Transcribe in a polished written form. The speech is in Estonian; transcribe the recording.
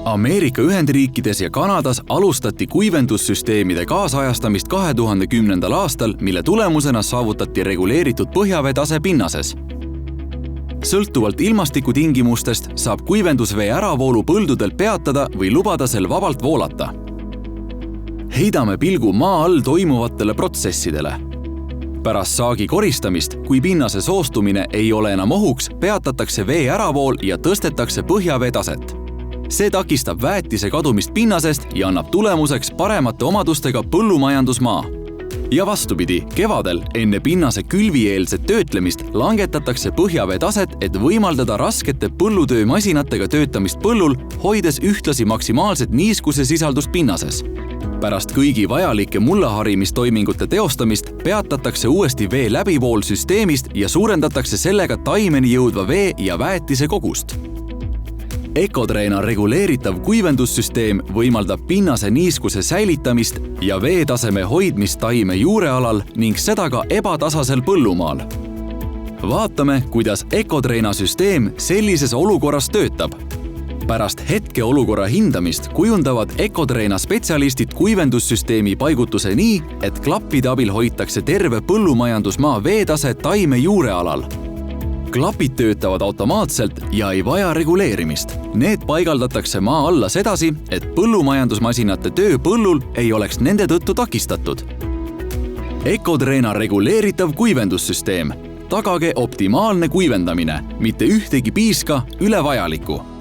Ameerika Ühendriikides ja Kanadas alustati kuivendussüsteemide kaasajastamist 2010. aastal, mille tulemusena saavutati reguleeritud põhjaveetase pinnases. Sõltuvalt ilmastikutingimustest saab kuivendusvee äravoolu põldudelt peatada või lubada sel vabalt voolata. Heidame pilgu maa all toimuvatele protsessidele. Pärast saagi koristamist, kui pinnase soostumine ei ole enam ohuks, peatatakse vee äravool ja tõstetakse põhjavee taset. See takistab väetise kadumist pinnasest ja annab tulemuseks paremate omadustega põllumajandusmaa. Ja vastupidi, kevadel enne pinnase külvieelset töötlemist langetatakse põhjavee taset, et võimaldada raskete põllutöömasinatega töötamist põllul, hoides ühtlasi maksimaalset niiskuse sisaldust pinnases. Pärast kõigi vajalike mullahariimistoimingute teostamist peatatakse uuesti vee läbivool süsteemist ja suurendatakse sellega taimeni jõudva vee ja väetise kogust. Ecodreena reguleeritav kuivendussüsteem võimaldab pinnase niiskuse säilitamist ja veetaseme hoidmist taime juurealal ning seda ka ebatasasel põllumaal. Vaatame, kuidas Ecodreena süsteem sellises olukorras töötab. Pärast hetkeolukorra hindamist kujundavad Ecodreena spetsialistid kuivendussüsteemi paigutuse nii, et klappide abil hoitakse terve põllumajandusmaa veetase taime juurealal. Klapid töötavad automaatselt ja ei vaja reguleerimist. Need paigaldatakse maa alla sedasi, et põllumajandusmasinate töö põllul ei oleks nende tõttu takistatud. Ecodreena reguleeritav kuivendussüsteem. Tagage optimaalne kuivendamine, mitte ühtegi piiska üle vajaliku.